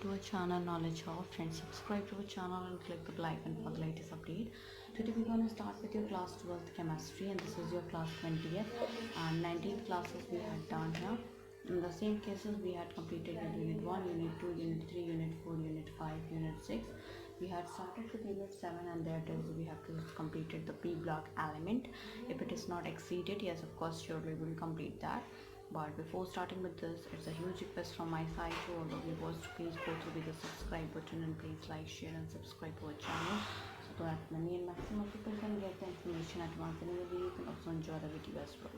to our channel Knowledge of. Friends, subscribe to our channel and click the bell icon for the latest update. Today we're going to start with your class 12th chemistry, and this is your class 20th and 19th classes we had done here. In the same cases we had completed unit 1, unit 2, unit 3, unit 4, unit 5, unit 6. We had started with unit 7, and there it is, we have to completed the P block element. If it is not exceeded, yes, of course, surely we will complete that. But before starting with this, it's a huge request from my side to all of you boys to please go through with the subscribe button and please like, share and subscribe to our channel so that many and maximum people can get the information at once, and you can also enjoy the video as well.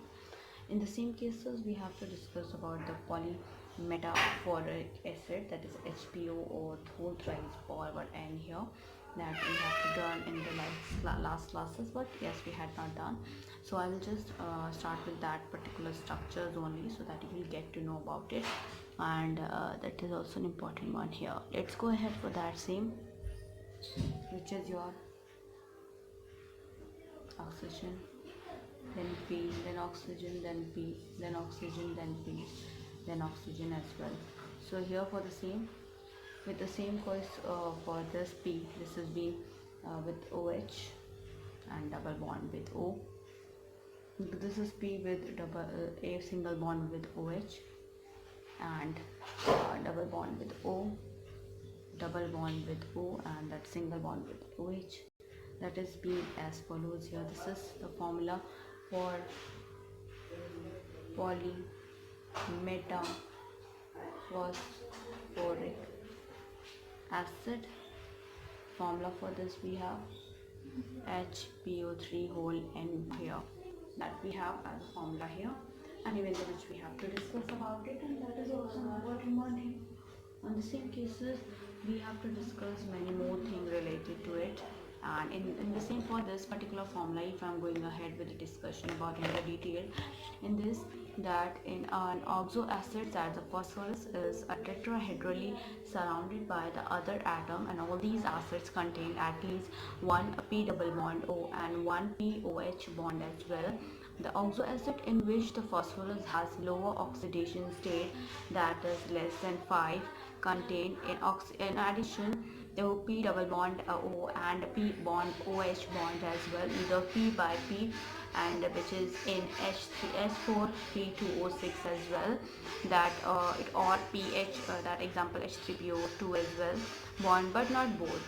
In the same cases, we have to discuss about the polymetaphoric acid, that is HPO, or whole thrice forward N here, that we have to done in the last classes, but yes, we had not done. So I will just start with that particular structures only so that you will get to know about it, and that is also an important one here. Let's go ahead for that same, which is your oxygen, then P, then oxygen, then P, then oxygen, then P, then oxygen as well. So here for the same, with the same course for this P, this has been with OH and double bond with O. This is P with a single bond with OH and double bond with O, double bond with O, and that single bond with OH. That is P as follows here. This is the formula for polymetaphoric acid. Formula for this we have HPO3 whole N here, that we have as a formula here, and even which we have to discuss about it, and that is also an important one here. On the same cases, we have to discuss many more things related to it, and in the same for this particular formula, if I'm going ahead with the discussion about in the detail, in this, that in an oxo acid, that the phosphorus is a tetrahedrally surrounded by the other atom, and all these acids contain at least one P double bond O and one POH bond as well. The oxo acid in which the phosphorus has lower oxidation state, that is less than 5, contain in addition the P double bond O and P bond OH bond as well, either P by P, and which is in H4P2O6 as well, that it or pH, that example H3PO2 as well bond, but not both.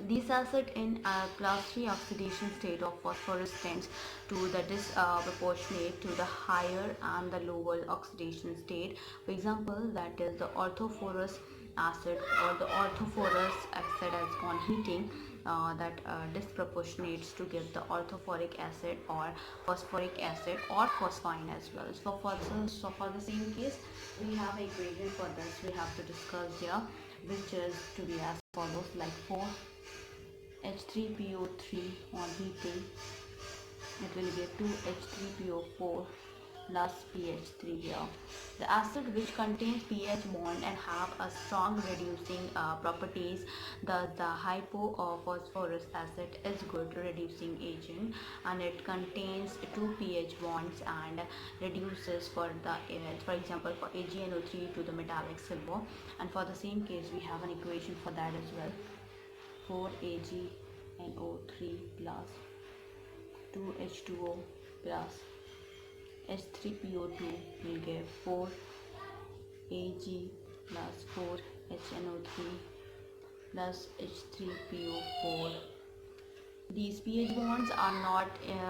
This acid in class 3 oxidation state of phosphorus tends to the disproportionate to the higher and the lower oxidation state. For example, that is the orthophorous acid or the orthophorous acid has gone heating, that disproportionates to give the orthophoric acid or phosphoric acid or phosphine as well. So for the same case, we have an equation for this we have to discuss here, which is to be as follows, like 4 H3PO3 on heating, it will give 2 H3PO4 plus pH3 here. The acid which contains pH bond and have a strong reducing properties, thus the hypophosphorus acid is good reducing agent, and it contains 2 pH bonds and reduces for the for example for AgNO3 to the metallic silver. And for the same case, we have an equation for that as well. 4 AgNO3 plus 2 H2O plus H3PO2 will give 4 Ag plus 4 HNO3 plus H3PO4. These pH bonds are not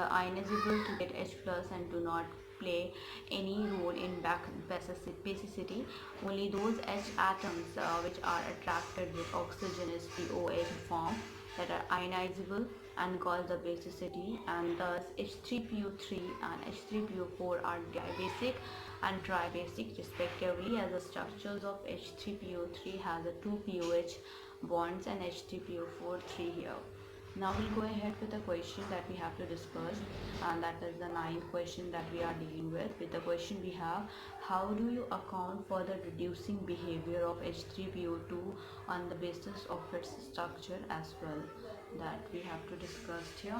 ionizable to get H plus and do not play any role in basicity. Only those H atoms which are attracted with oxygen is POH form, that are ionizable and called the basicity, and thus H3PO3 and H3PO4 are dibasic and tribasic respectively, as the structures of H3PO3 has a 2 POH bonds and H3PO4 3 here. Now we'll go ahead with the question that we have to discuss, and that is the 9th question that we are dealing with. With the question we have, how do you account for the reducing behavior of H3PO2 on the basis of its structure as well, that we have to discuss here.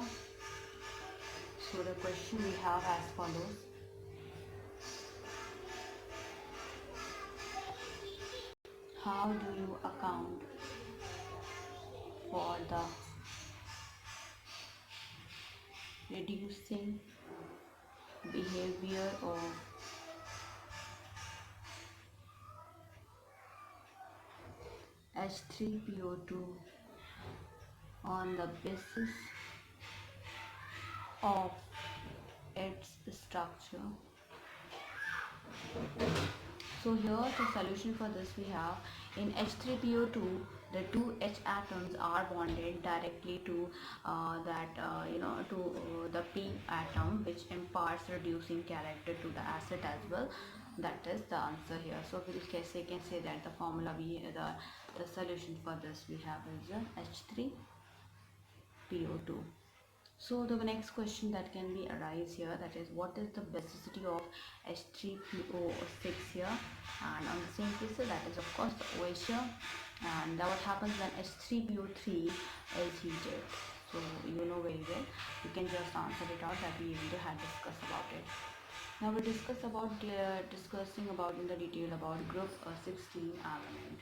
So the question we have as follows: How do you account for the reducing behavior of H3PO2 on the basis of its structure? So here the solution for this we have in H3PO2 the two H atoms are bonded directly to the P atom, which imparts reducing character to the acid as well. That is the answer here. So we can say that the formula the solution for this we have is H3PO2. So the next question that can be arise here, that is what is the basicity of H3PO6 here, and on the same case that is of course the OH here, and what happens when H3PO3 is heated. So you know very well, you can just answer it out that we already had discussed about it. Now we'll discussing about in the detail about group 16 element.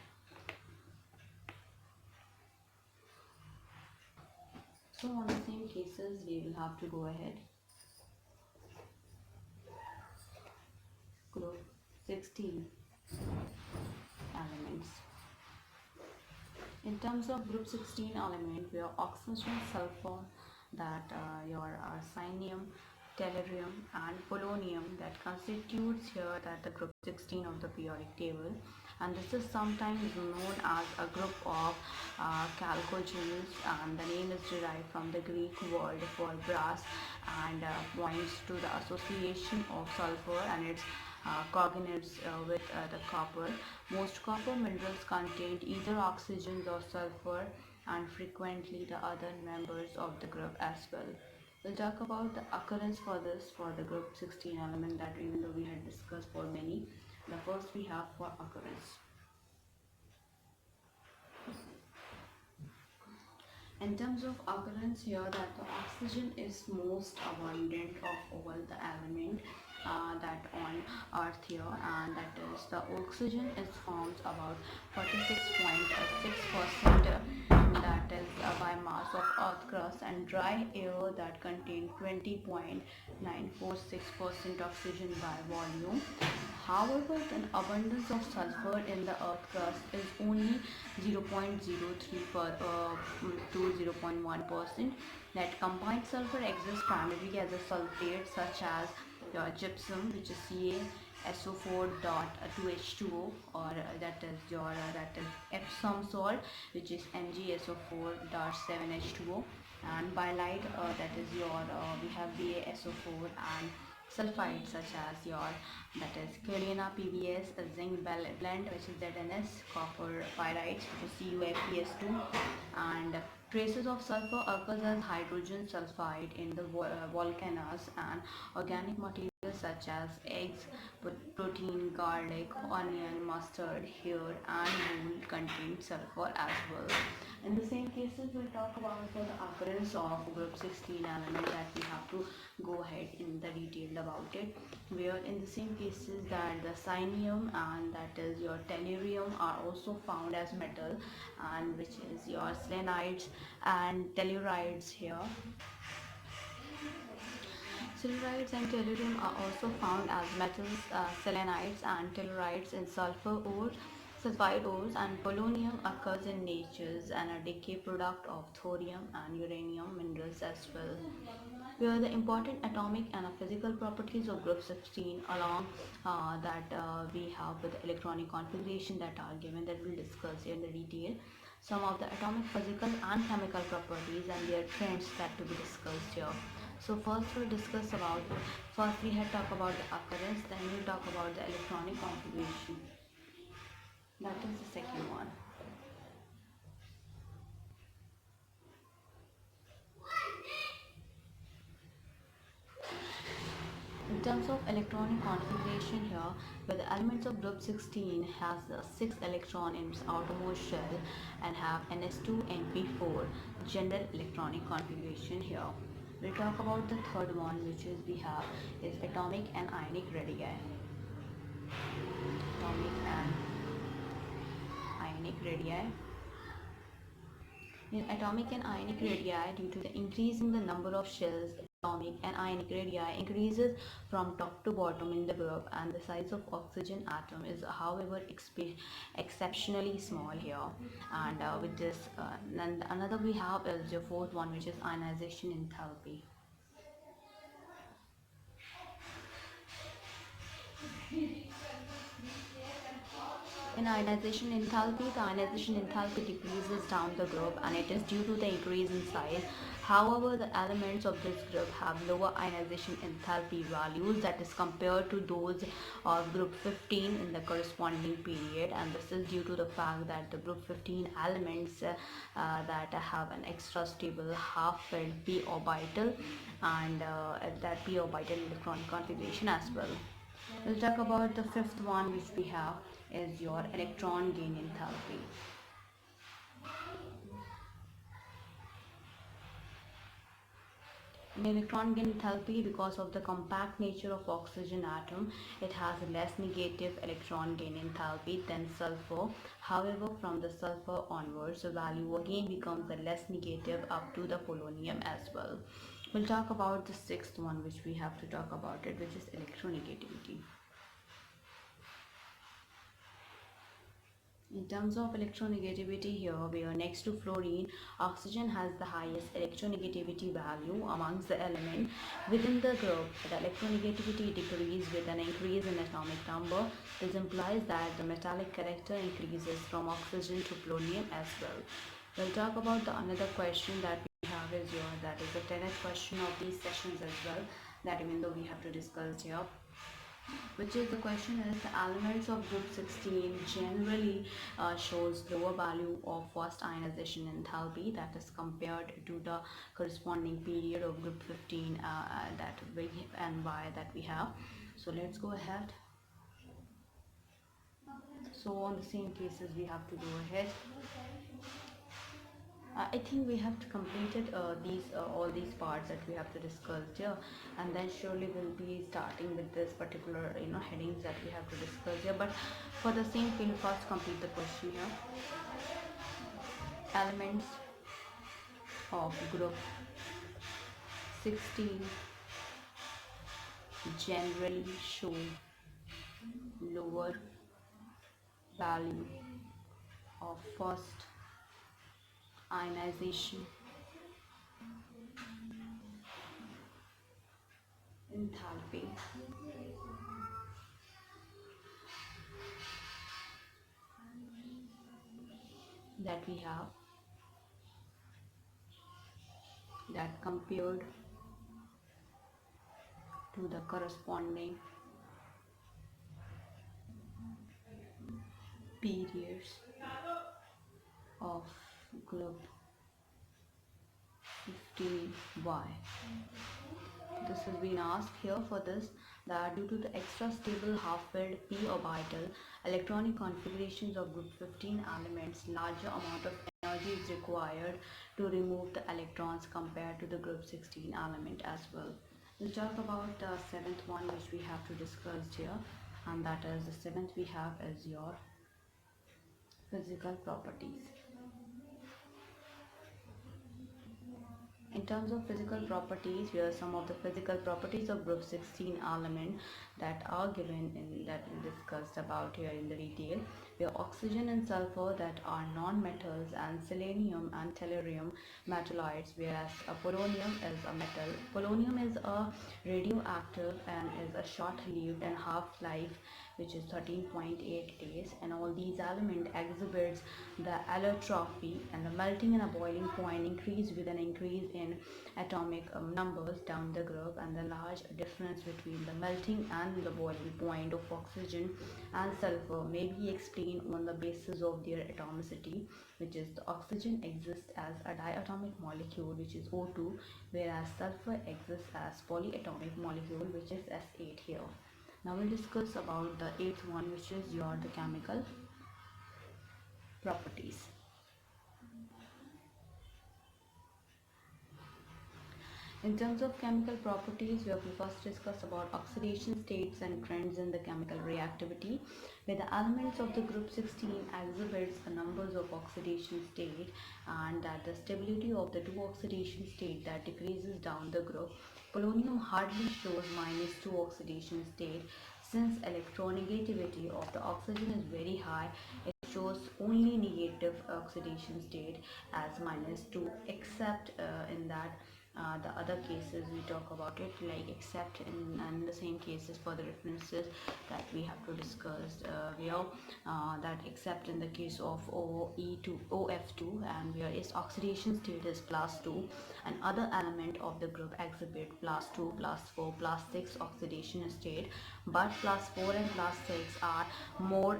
So on the same cases we will have to go ahead. Group 16 elements. In terms of group 16 element, we have oxygen, sulfur, that your cyanium, tellurium and polonium that constitutes here that the group 16 of the periodic table, and this is sometimes known as a group of chalcogens, and the name is derived from the Greek word for brass and points to the association of sulfur and its cognates with the copper. Most copper minerals contain either oxygens or sulfur, and frequently the other members of the group as well. We'll talk about the occurrence for this for the group 16 element, that even though we had discussed for many. The first we have for occurrence. In terms of occurrence here, that the oxygen is most abundant of all the element that on earth here, and that is the oxygen is formed about 46.6%, that is by mass of earth crust, and dry air that contain 20.946% oxygen by volume. However, the abundance of sulfur in the earth crust is only 0.03 to 0.1%. That combined sulfur exists primarily as a sulfate such as gypsum, which is CaSO4.2H2O, or that is Epsom salt, which is MgSO4.7H2O, and bylite, that is we have BaSO4, and sulfides such as that is Carina PbS, zinc blend, which is ZNS, copper pyrites, which is CuFeS2, and traces of sulfur occurs as hydrogen sulfide in the volcanoes, and organic materials such as eggs, protein, garlic, onion, mustard, hair and wool contain sulfur as well. In the same cases, we'll talk about for the occurrence of group 16 element, that we have to go ahead in the detail about it, where in the same cases that the cyanium and that is your tellurium are also found as metal, and which is your selenides and tellurides here. Silurides and tellurium are also found as metals, selenides and tellurides in sulfur ores, sulfide ores, and polonium occurs in natures and a decay product of thorium and uranium minerals as well. Where the important atomic and physical properties of group 16 along we have with the electronic configuration that are given, that we'll discuss in the detail. Some of the atomic, physical and chemical properties and their trends that to be discussed here. So first we had talked about the occurrence, then we'll talk about the electronic configuration. That is the second one. In terms of electronic configuration here, where the elements of group 16 has the 6 electron in its outermost shell and have ns2np4 general electronic configuration here. We'll talk about the third one, which is atomic and ionic radii. Atomic and ionic radii. In atomic and ionic radii, due to the increase in the number of shells, atomic and ionic radii increases from top to bottom in the group, and the size of oxygen atom is, however, exceptionally small here. And with this, and another we have is the fourth one, which is ionization enthalpy. In ionization enthalpy, the ionization enthalpy decreases down the group, and it is due to the increase in size. However, the elements of this group have lower ionization enthalpy values, that is compared to those of group 15 in the corresponding period, and this is due to the fact that the group 15 elements that have an extra stable half-filled p orbital, and that p orbital electronic configuration as well. We'll talk about the fifth one, which we have is your electron gain enthalpy. In electron gain enthalpy, because of the compact nature of oxygen atom, it has less negative electron gain enthalpy than sulfur. However, from the sulfur onwards, the value again becomes the less negative up to the polonium as well. We'll talk about the sixth one, which we have to talk about it, which is electronegativity. In terms of electronegativity here, we are next to fluorine. Oxygen has the highest electronegativity value amongst the element within the group. The electronegativity decreases with an increase in atomic number. This implies that the metallic character increases from oxygen to polonium as well. We'll talk about another question that we have is that is the 10th question of these sessions as well, that even though we have to discuss here, which is the question is the elements of group 16 generally shows lower value of first ionization enthalpy, that is compared to the corresponding period of group 15 that we and y that we have. So let's go ahead. So on the same cases we have to go ahead. I think we have to completed all these parts that we have to discuss here, and then surely we'll be starting with this particular headings that we have to discuss here. But for the same we'll first complete the question here. Elements of group 16 generally show lower value of first ionization enthalpy. That we have, that compared to the corresponding periods of group 15y. This has been asked here for this, that due to the extra stable half-filled p orbital electronic configurations of group 15 elements, larger amount of energy is required to remove the electrons compared to the group 16 element as well. We'll talk about the seventh one, which we have to discuss here, and that is the seventh we have is your physical properties. In terms of physical properties, here are some of the physical properties of group 16 element that are given in that we discussed about here in the detail. We have oxygen and sulfur that are non-metals, and selenium and tellurium metalloids, whereas polonium is a metal. Polonium is a radioactive and is a short-lived and half-life which is 13.8 days, and all these elements exhibits the allotropy, and the melting and a boiling point increase with an increase in atomic numbers down the group, and the large difference between the melting and the boiling point of oxygen and sulfur may be explained on the basis of their atomicity, which is the oxygen exists as a diatomic molecule, which is O2, whereas sulfur exists as polyatomic molecule, which is S8 here. Now we'll discuss about the eighth one, which is the chemical properties. In terms of chemical properties, we will first discuss about oxidation states and trends in the chemical reactivity, where the elements of the group 16 exhibits the numbers of oxidation state, and that the stability of the two oxidation state that decreases down the group. Polonium hardly shows -2 oxidation state. Since electronegativity of the oxygen is very high, it shows only negative oxidation state as -2, except in that the other cases we talk about it, like except in the same cases for the references that we have to discuss here, that except in the case of OE2 OF2, and where its oxidation state is +2, and other element of the group exhibit +2, +4, +6 oxidation state, but +4 and +6 are more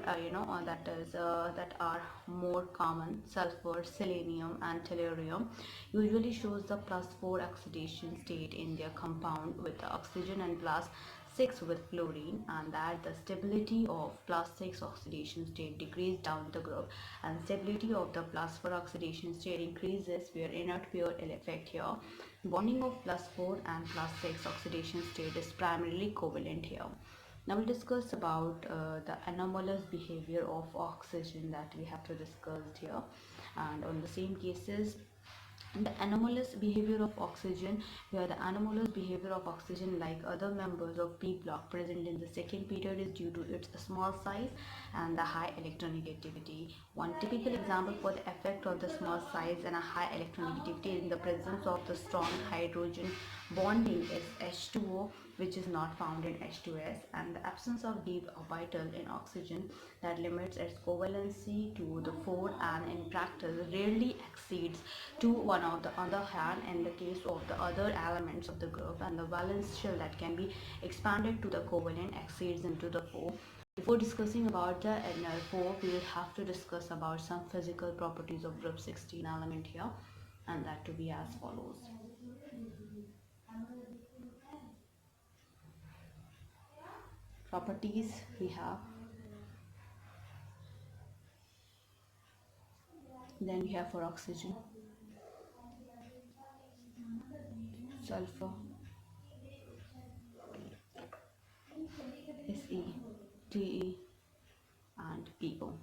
that are more common. Sulfur, selenium and tellurium usually shows the +4 oxidation state in their compound with the oxygen, and +6 with fluorine, and that the stability of +6 oxidation state decreases down the group, and stability of the +4 oxidation state increases where inert pair effect here. Bonding of +4 and +6 oxidation state is primarily covalent here. Now we'll discuss about the anomalous behavior of oxygen that we have to discuss here, and on the same cases the anomalous behavior of oxygen, where the anomalous behavior of oxygen like other members of p block present in the second period is due to its small size and the high electronegativity. One typical example for the effect of the small size and a high electronegativity in the presence of the strong hydrogen bonding is H2O, which is not found in H2S, and the absence of d orbital in oxygen that limits its covalency to the 4, and in practice rarely exceeds to 1. On the other hand, in the case of the other elements of the group, and the valence shell that can be expanded to the covalent exceeds into the 4. Before discussing about the NL4, we will have to discuss about some physical properties of group 16 element here, and that to be as follows. Properties we have, then we have for oxygen, sulfur, Se, Te and Po.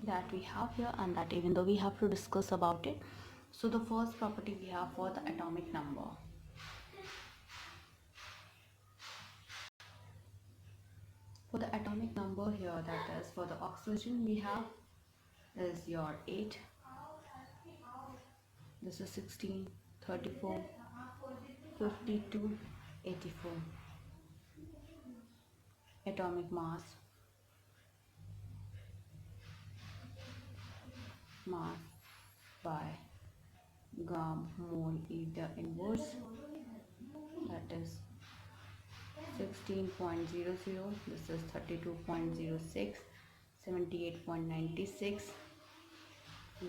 That we have here, and that even though we have to discuss about it. So the first property we have for the atomic number. For the atomic number here, that is for the oxygen we have is your 8, this is 16, 34, 52, 84. Atomic mass by mole ether inverse, that is 16.00, this is 32.06, 78.96,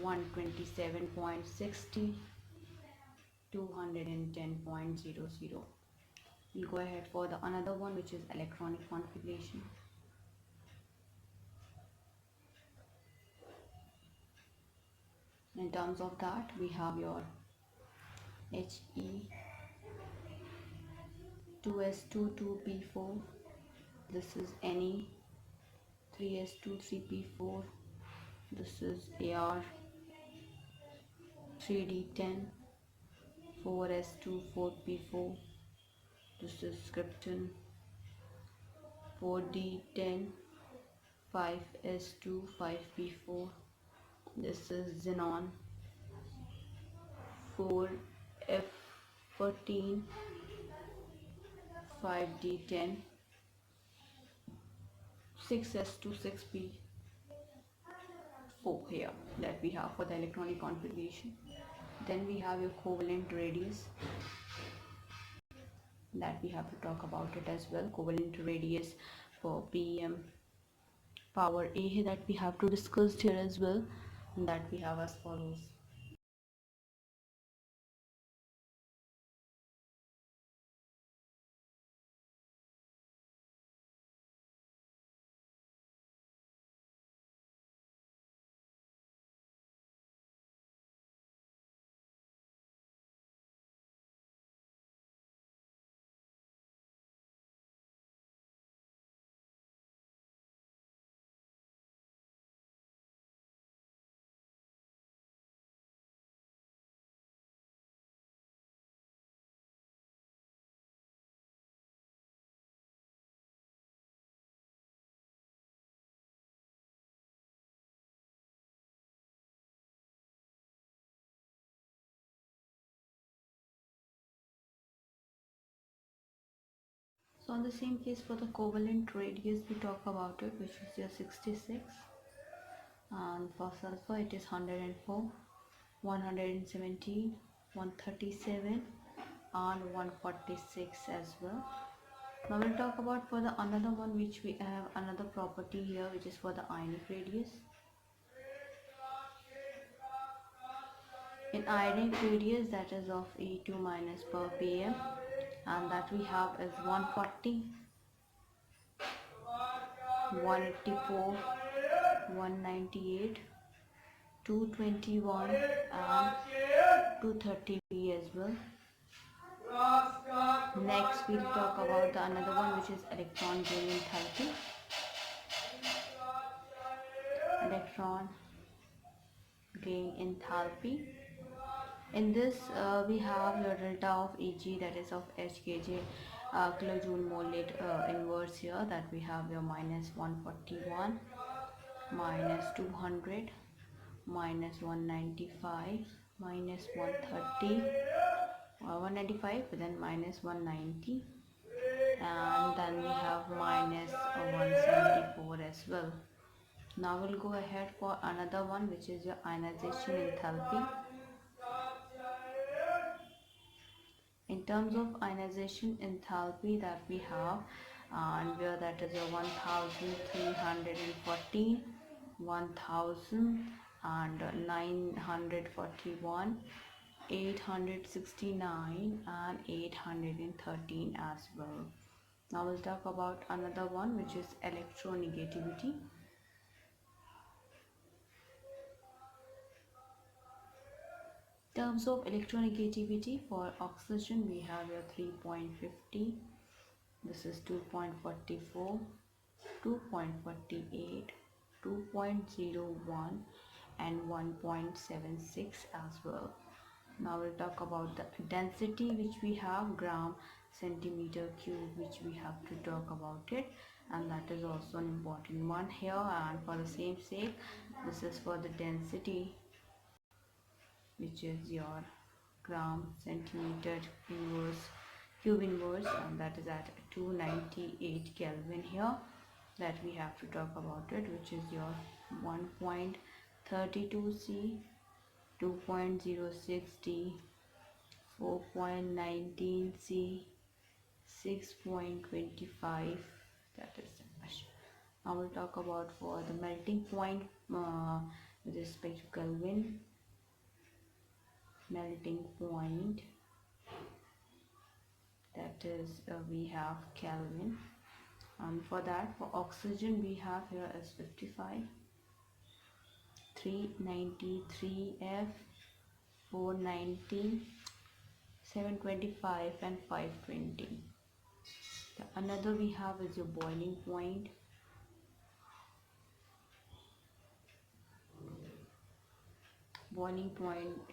127.60, 210.00. We'll go ahead for the another one, which is electronic configuration. In terms of that, we have your He, 2s2 2p4, this is Ne, 3s2 3p4, this is Ar, 3d10, 4s2 4p4, this is krypton, 4d10, 5s2 5p4, this is xenon, 4f14, 5d10, 6s2 6p4 here, that we have for the electronic configuration. Then we have your covalent radius, that we have to talk about it as well. Covalent radius for pm power a, that we have to discuss here as well, and that we have as follows. So on the same case, for the covalent radius we talk about it, which is your 66, and for sulfur it is 104, 117, 137 and 146 as well. Now we'll talk about for the another one, which we have another property here, which is for the ionic radius. In ionic radius, that is of E2 minus per pm, and that we have is 140, 184, 198, 221 and 230 as well. Next we'll talk about the another one, which is electron gain enthalpy. Electron gain enthalpy. In this we have your delta of Eg, that is of Hkj kilojoule molate inverse here, that we have your minus 141, minus 200, minus 195, minus 130, 195, then minus 190, and then we have minus 174 as well. Now we'll go ahead for another one, which is your ionization enthalpy. In terms of ionization enthalpy that we have, and where that is a 1314, 1941, 869 and 813 as well. Now we'll talk about another one, which is electronegativity. In terms of electronegativity, for oxygen we have your 3.50, this is 2.44, 2.48, 2.01 and 1.76 as well. Now we'll talk about the density, which we have gram centimeter cube, which we have to talk about it, and that is also an important one here. And for the same sake, this is for the density, which is your gram centimeter inverse cube inverse, and that is at 298 Kelvin here, that we have to talk about it, which is your 1.32 C, 2.06 D, 4.19 C, 6.25, that is the question. Now we'll talk about for the melting point with respect to Kelvin. Melting point, that is we have Kelvin, and for that, for oxygen we have here is 55, 393 F, 490, 725 and 520. The another we have is your boiling point. Boiling point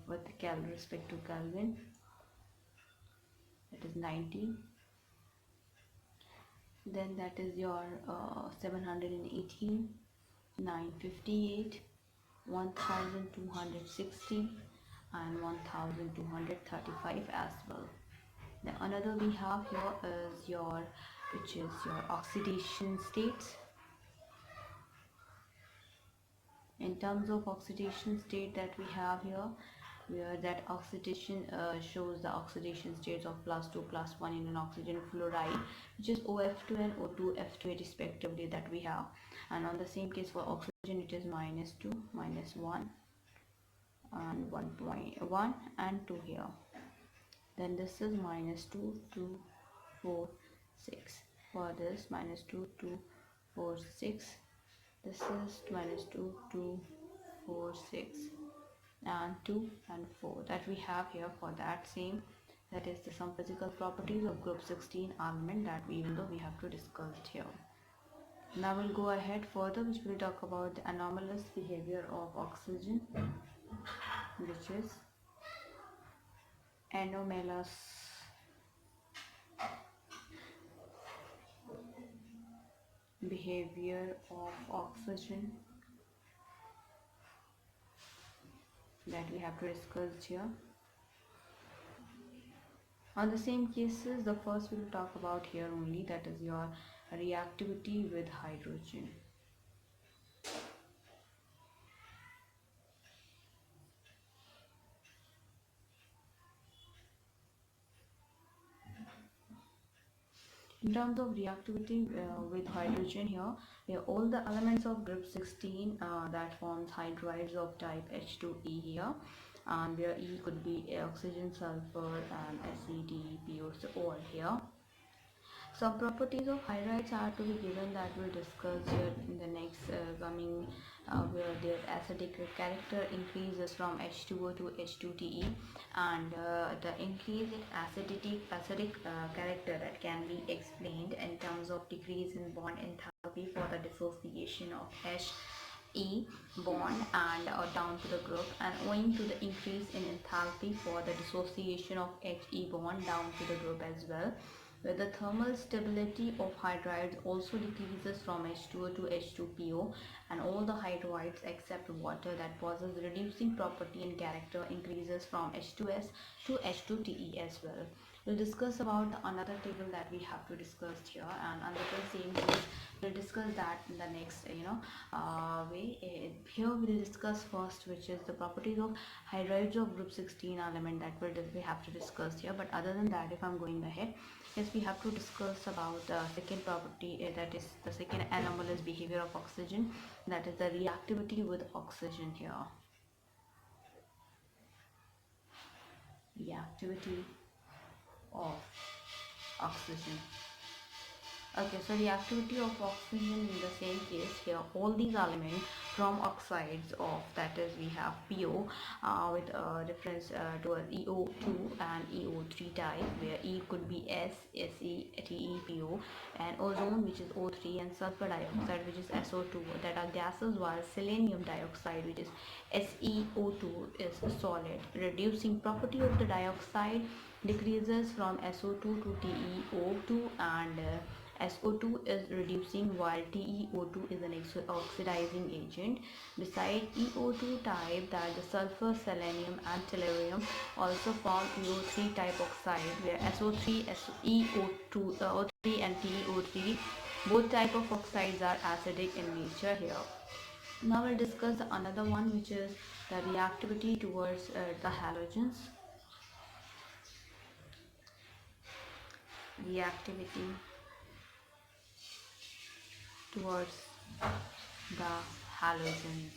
with respect to Kelvin, that is 90. Then that is your 718, 958, 1260 and 1235 as well. The another we have here is your, which is your oxidation states. In terms of oxidation state that we have here, where that oxidation shows the oxidation states of +2, +1 in an oxygen fluoride, which is OF2 and O2F2 respectively, that we have. And on the same case for oxygen, it is -2, -1 and 1.1 and 2 here. Then this is -2, 2, 4, 6. For this, -2, 2, 4, 6. This is -2, 2, 4, 6 and 2 and 4, that we have here for that same, that is the some physical properties of group 16 element, that even though we have to discuss it here. Now we'll go ahead further, which will talk about the anomalous behavior of oxygen, which is anomalous behavior of oxygen, that we have to discuss here. On the same cases, the first we will talk about here only, that is your reactivity with hydrogen. In terms of reactivity with hydrogen here, we have all the elements of group 16 that forms hydrides of type H2E here, and where E could be oxygen, sulfur, and ACD, so all here. Some properties of hydrides are to be given that we'll discuss here in the next coming, where their acidic character increases from H2O to H2TE, and the increase in acidic character that can be explained in terms of decrease in bond enthalpy for the dissociation of He bond and down to the group, and owing to the increase in enthalpy for the dissociation of He bond down to the group as well, where the thermal stability of hydrides also decreases from H2O to H2PO, and all the hydrides except water that possess reducing property and character increases from H2S to H2TE as well. We'll discuss about another table that we have to discuss here, and under the same case we'll discuss that in the next way. Here we'll discuss first, which is the properties of hydrides of group 16 element that we have to discuss here. But other than that, if I'm going ahead, yes, we have to discuss about the second property, that is the second anomalous behavior of oxygen, that is the reactivity with oxygen here. Reactivity of oxygen. Okay, so the activity of oxygen in the same case here, all these elements from oxides of, that is we have PO with a difference towards EO2 and EO3 type, where E could be S, Se, Te, PO, and ozone, which is O3, and sulfur dioxide, which is SO2, that are gases, while selenium dioxide, which is SeO2, is solid. Reducing property of the dioxide decreases from SO2 to TeO2, and SO2 is reducing, while TeO2 is an oxidizing agent. Besides EO2 type, that the sulfur, selenium, and tellurium also form EO3 type oxide, where SO3, EO2, O3, and TeO3, both type of oxides are acidic in nature here. Now we'll discuss another one, which is the reactivity towards the halogens. Reactivity towards the halogens.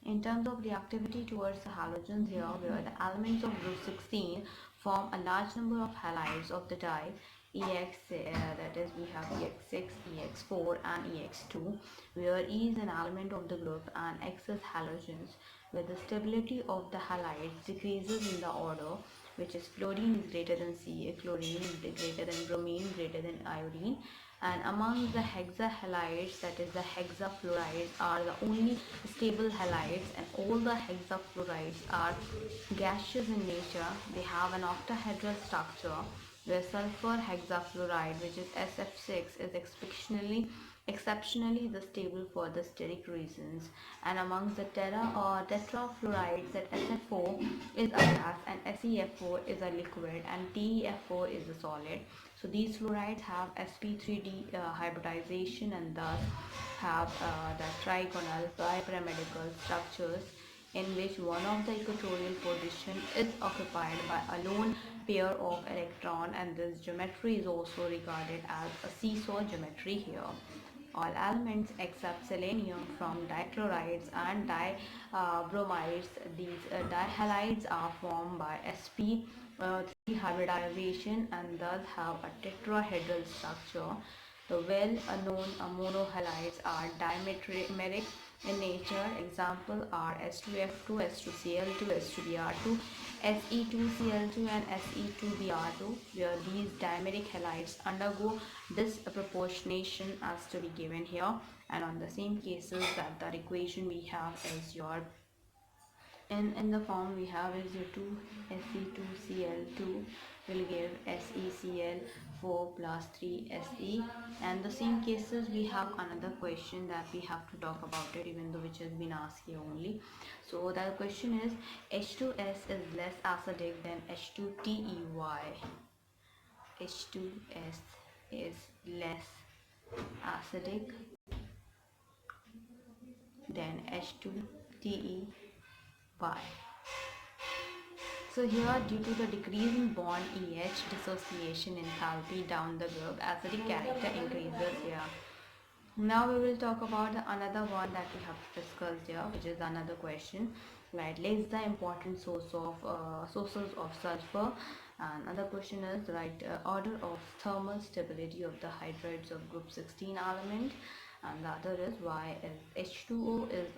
In terms of reactivity towards the halogens here, where the elements of group 16 form a large number of halides of the type EX, that is we have EX6, EX4, and EX2, where E is an element of the group and X is halogens, where the stability of the halides decreases in the order, which is fluorine is greater than Ca, chlorine is greater than bromine, greater than iodine, and among the hexahalides, that is the hexafluorides, are the only stable halides, and all the hexafluorides are gaseous in nature. They have an octahedral structure, where sulfur hexafluoride, which is SF6, is exceptionally the stable for the steric reasons, and amongst the tetrafluorides, that SF4 is a gas and SeF4 is a liquid and TeF4 is a solid. So these fluorides have sp3d hybridization, and thus have the trigonal bipyramidal structures, in which one of the equatorial position is occupied by a lone pair of electron, and this geometry is also regarded as a seesaw geometry here. All elements except selenium from dichlorides and dibromides, these dihalides are formed by sp3 hybridization, and thus have a tetrahedral structure. The well-known monohalides are dimeric in nature. Examples are S2F2, S2Cl2, S2Br2, Se2Cl2, and Se2Br2, where these dimeric halides undergo disproportionation as to be given here. And on the same cases, that the equation we have is your in the form we have is your 2Se2Cl2 will give SeCl4 plus 3Se, and the same cases we have another question that we have to talk about it, even though which has been asked here only. So the question is H2S is less acidic than H2TEY. H2S is less acidic than H2TEY. So here, due to the decreasing bond EH dissociation enthalpy down the group, acidic character increases here. Now we will talk about another one that we have discussed here, which is another question. Right, list the important sources of sulfur. Another question is order of thermal stability of the hydrides of group 16 element, and the other is why H2O is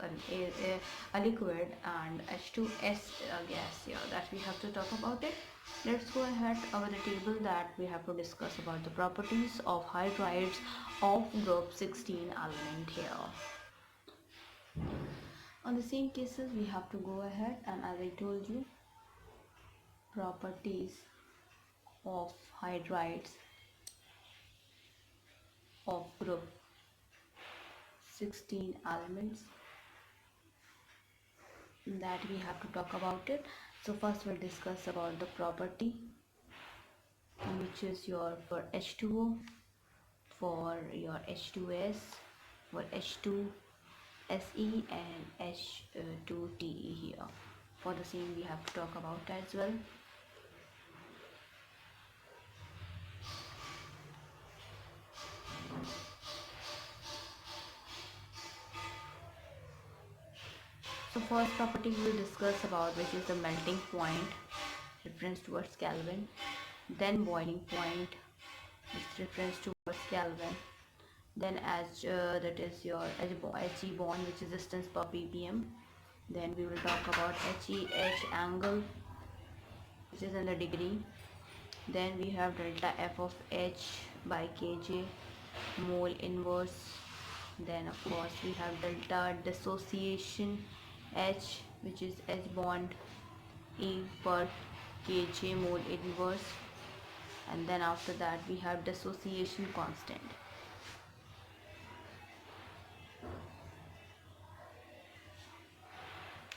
a liquid and H2S a gas here. That we have to talk about it. Let's go ahead over the table that we have to discuss about the properties of hydrides of group 16 element here. On the same cases we have to go ahead, and as I told you, properties of hydrides of group 16 elements, that we have to talk about it. So first we'll discuss about the property, which is your for H2O, for your H2S, for H2SE and H2TE here. For the same we have to talk about as well. So first property we will discuss about, which is the melting point, reference towards Kelvin, then boiling point, which reference towards Kelvin, then as that is your He bond, which is distance per ppm. Then we will talk about HEH angle, which is in the degree. Then we have delta F of H by kJ mole inverse. Then of course we have delta dissociation H, which is H bond E per kJ mole inverse, and then after that we have dissociation constant.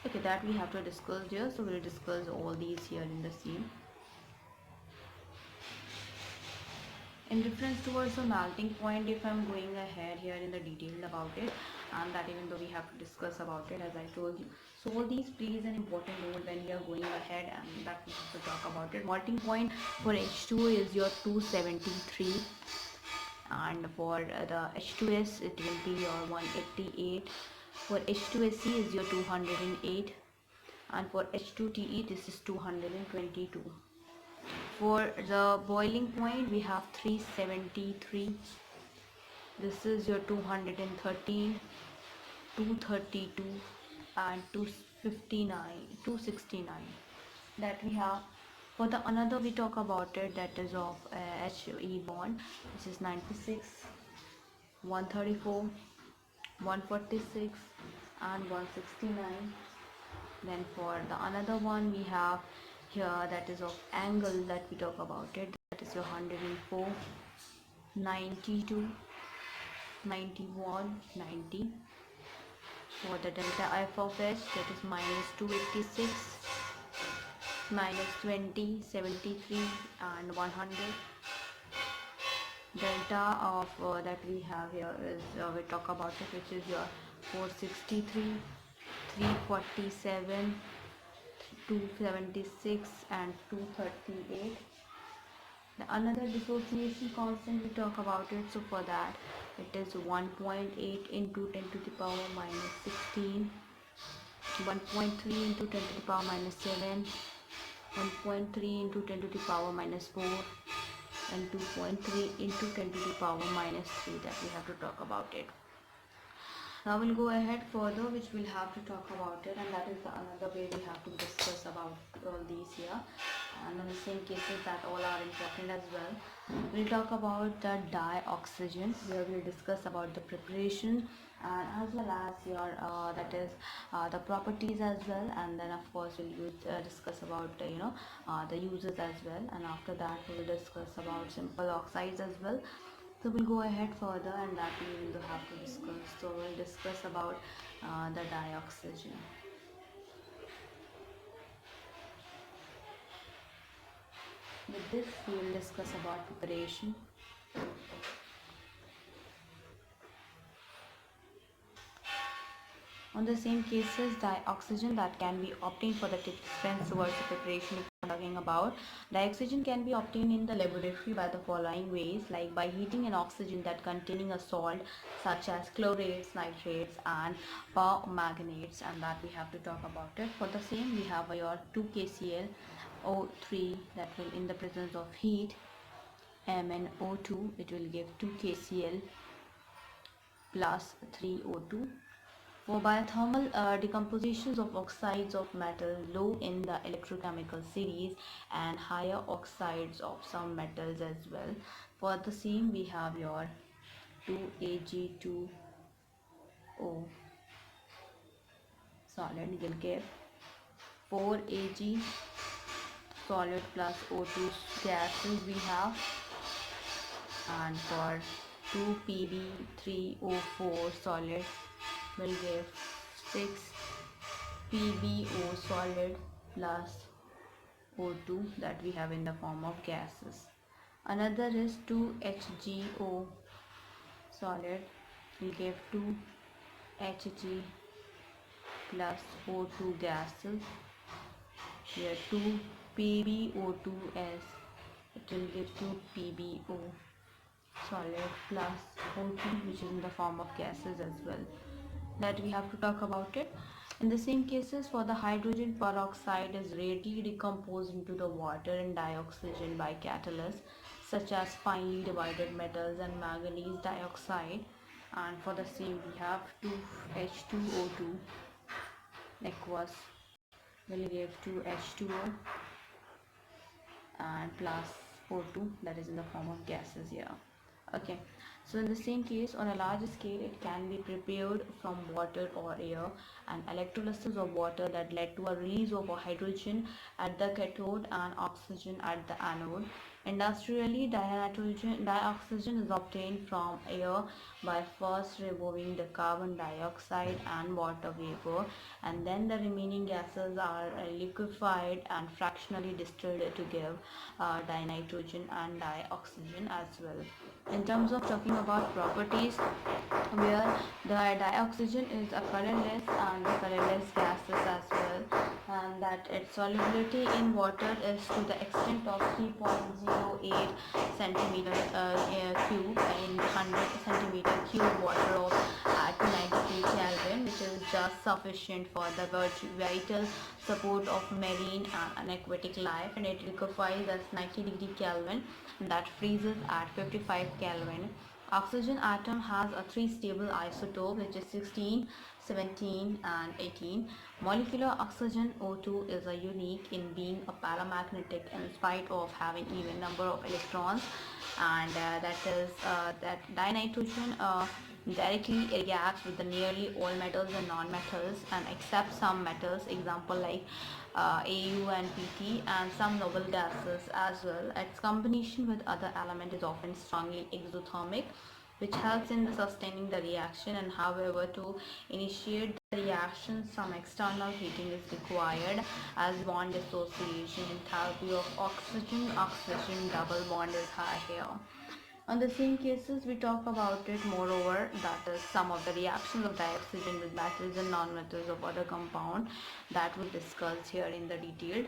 Okay, that we have to discuss here, so we'll discuss all these here in the scene. In reference towards the melting point, if I'm going ahead here in the detail about it, and that even though we have to discuss about it, as I told you, so all these plays an important role when we are going ahead, and that we have to talk about it. Melting point for H2O is your 273, and for the H2S it will be your 188. For H2SE is your 208, and for H2TE this is 222. For the boiling point we have 373, this is your 213, 232 and 269 that we have. For the another we talk about it, that is of He bond, which is 96, 134, 146 and 169. Then for the another one we have here, that is of angle that we talk about it, that is your 104, 92, 91, 90. For the delta F of H, that is minus 286, minus 20, 73 and 100. Delta of that we have here is we talk about it, which is your 463, 347, 276 and 238. The another dissociation constant we talk about it, so for that it is 1.8 into 10 to the power minus 16, 1.3 into 10 to the power minus 7, 1.3 into 10 to the power minus 4 and 2.3 into 10 to the power minus 3, that we have to talk about it. Now we'll go ahead further, which we'll have to talk about it, and that is the another way we have to discuss about all these here, and on the same cases that all are important as well. We'll talk about the dioxygen, where we'll discuss about the preparation and as well as your that is the properties as well, and then of course we'll discuss about the uses as well, and after that we will discuss about simple oxides as well. So we'll go ahead further, and that we will have to discuss. So we'll discuss about the dioxygen. With this we will discuss about preparation. On the same cases, dioxygen that can be obtained for the difference towards the preparation we're talking about. Dioxygen can be obtained in the laboratory by the following ways, like by heating an oxygen that containing a salt such as chlorates, nitrates and permanganates, and that we have to talk about it. For the same, we have your 2KClO3 that will, in the presence of heat, MnO2, it will give 2KCl plus 3O2. For biothermal decompositions of oxides of metal low in the electrochemical series and higher oxides of some metals as well. For the same, we have your 2Ag2O solid will give 4Ag solid plus O2 gases we have, and for 2Pb3O4 solid will give 6 PbO solid plus O2 that we have in the form of gases. Another is 2HgO solid will give 2Hg plus O2 gases. Here 2 PbO2s, it will give 2 PbO solid plus O2, which is in the form of gases as well, that we have to talk about it. In the same cases, for the hydrogen peroxide is readily decomposed into the water and dioxygen by catalysts such as finely divided metals and manganese dioxide, and for the same we have 2H2O2 aqueous will give 2H2O and plus O2, that is in the form of gases here. Okay, so in the same case, on a large scale, it can be prepared from water or air, and electrolysis of water that led to a release of hydrogen at the cathode and oxygen at the anode. Industrially, dioxygen is obtained from air by first removing the carbon dioxide and water vapor, and then the remaining gases are liquefied and fractionally distilled to give dinitrogen and dioxygen as well. In terms of talking about properties, where the dioxygen is a colorless and the colorless gases as well, and that its solubility in water is to the extent of 3.08 centimeter cube in 100 centimeter cube water of at 93 Kelvin, which is just sufficient for the vital support of marine and aquatic life, and it liquefies at 90 Kelvin, that freezes at 55 Kelvin. Oxygen atom has a 3 stable isotope, which is 16, 17 and 18. Molecular oxygen O2 is a unique in being a paramagnetic in spite of having even number of electrons, and that dinitrogen directly reacts with the nearly all metals and non-metals, and except some metals, example like Au and Pt, and some noble gases as well. Its combination with other element is often strongly exothermic, which helps in sustaining the reaction, and however to initiate the reaction some external heating is required, as bond dissociation. Enthalpy of oxygen double bond is high here. On the same cases, we talk about it moreover, that is some of the reactions of dioxygen with metals and non-metals of other compound that we discussed here in the detailed,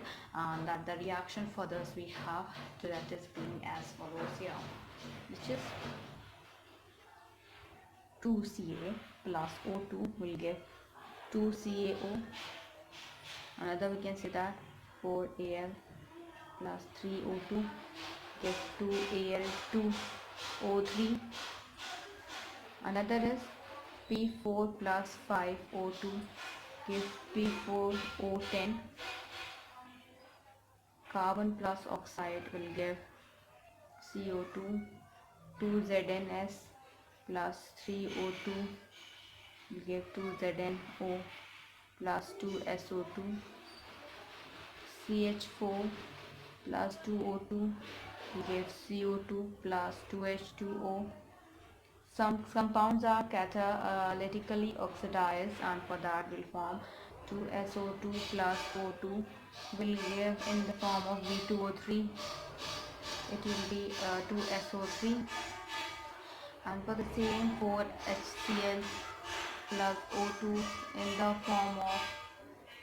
that the reaction for this we have, so that is being as follows here, which is 2Ca plus O2 will give 2CaO. Another we can say that 4Al plus 3O2 gives 2Al2O3. Another is P4 plus 5O2 gives P4O10. Carbon plus oxide will give CO2 2ZnS plus 3O2 will give 2ZnO plus 2SO2, CH4 plus 2O2 will give CO2 plus 2H2O. Some compounds are catalytically oxidized, and for that will form 2SO2 plus O2 will give in the form of B2O3. It will be 2SO3, and for the same 4HCl plus O2 in the form of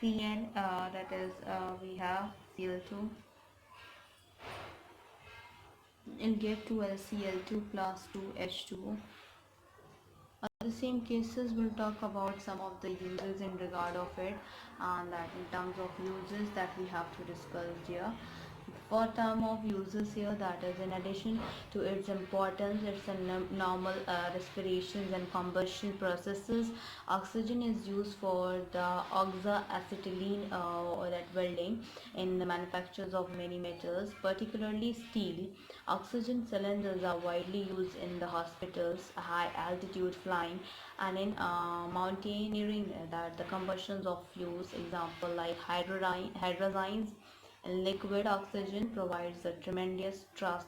CN, that is we have Cl2, and give 2LCl2 plus 2H2O. The same cases we'll talk about some of the uses in regard of it, and that in terms of uses that we have to discuss here. For term of uses here, that is in addition to its importance, it's a normal respirations and combustion processes. Oxygen is used for the oxoacetylene or that welding in the manufactures of many metals, particularly steel. Oxygen cylinders are widely used in the hospitals, high altitude flying, and in mountaineering, that the combustions of fuels, example like hydrazines. And liquid oxygen provides a tremendous thrust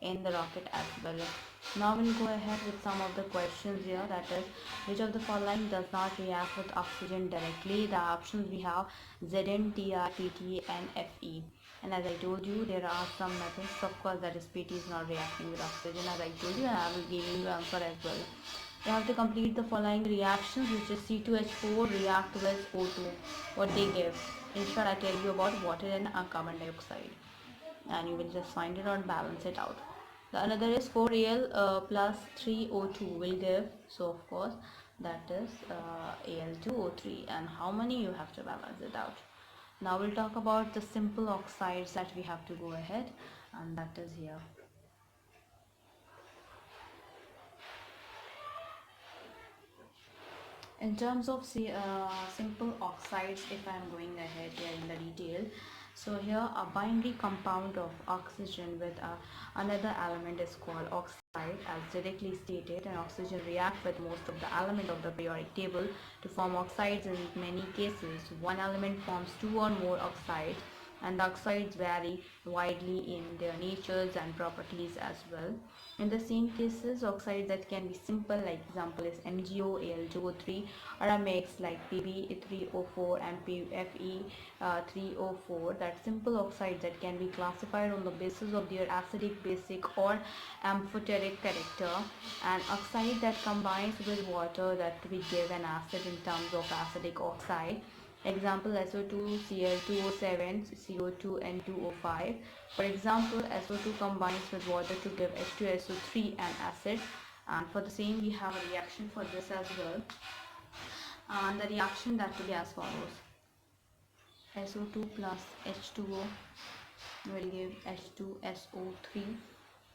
in the rocket as well. Now we'll go ahead with some of the questions here, that is, which of the following does not react with oxygen directly? The options we have Zn, Tr, Pt and Fe. And as I told you, there are some methods, of course, that is Pt is not reacting with oxygen, as I told you, and I will give you answer as well. You have to complete the following reactions, which is C2H4 react with O2. What they give? In short, I tell you about water and carbon dioxide, and you will just find it or balance it out. The another is 4Al plus 3O2 will give, so of course that is Al2O3, and how many you have to balance it out. Now we'll talk about the simple oxides that we have to go ahead, and that is here. In terms of simple oxides, if I am going ahead here in the detail, so here a binary compound of oxygen with another element is called oxide, as directly stated, and oxygen react with most of the element of the periodic table to form oxides. In many cases, one element forms two or more oxides, and the oxides vary widely in their natures and properties as well. In the same cases, oxides that can be simple, like example is MgO, Al2O3, or a mix like Pb3O4 and Fe3O4, that simple oxides that can be classified on the basis of their acidic, basic or amphoteric character, and oxide that combines with water that we give an acid in terms of acidic oxide. Example SO2, Cl2O7, CO2 and 2O5. For example, SO2 combines with water to give H2SO3 and acid. And for the same, we have a reaction for this as well. And the reaction that will be as follows. SO2 plus H2O will give H2SO3.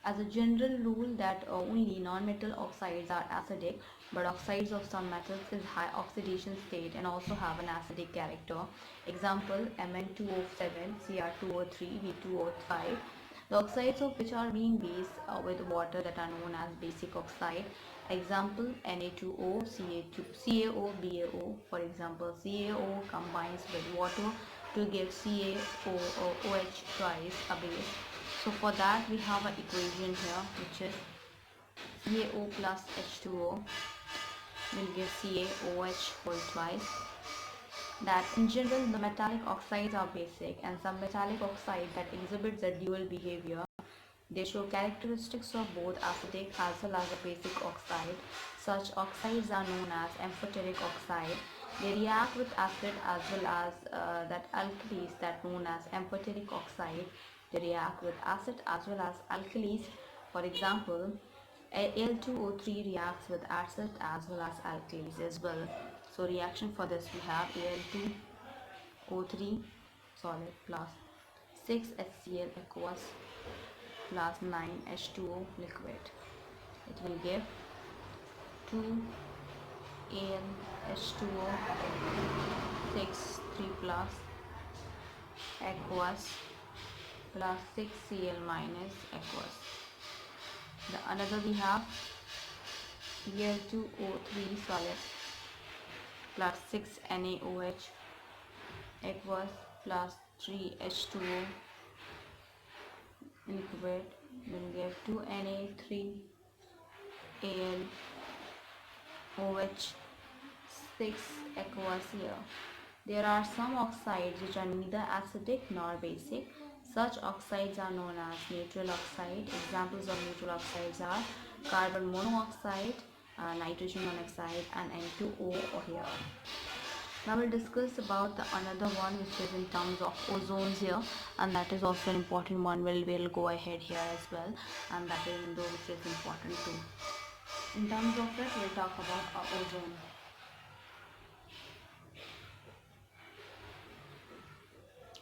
As a general rule, that only non-metal oxides are acidic, but oxides of some metals is high oxidation state and also have an acidic character. Example Mn2O7, Cr2O3, V2O5. The oxides of which are being based with water that are known as basic oxide. Example Na2O, CaO, BaO. For example, CaO combines with water to give CaOH twice a base. So for that we have an equation here, which is CaO plus H2O will give CaOH whole twice. That in general the metallic oxides are basic, and some metallic oxide that exhibits a dual behavior. They show characteristics of both acidic as well as a basic oxide. Such oxides are known as amphoteric oxide. They react with acid as well as that alkalis that known as amphoteric oxide. They react with acid as well as alkalis. For example, Al2O3 reacts with acid as well as alkalis as well. So reaction for this we have Al2O3 solid plus 6HCl aqueous plus 9H2O liquid. It will give 2AlH2O 6 3 plus aqueous plus 6Cl minus aqueous. The another we have Bl2O3 solid plus 6 NaOH aqueous plus 3 H2O liquid will give 2 Na3 AlOH 6 aqueous here. There are some oxides which are neither acidic nor basic. Such oxides are known as neutral oxide. Examples of neutral oxides are carbon monoxide, nitrogen monoxide, and N2O here. Now we'll discuss about the another one which is in terms of ozones here, and that is also an important one. We'll go ahead here as well, and that is which is important too. In terms of it, we'll talk about ozone.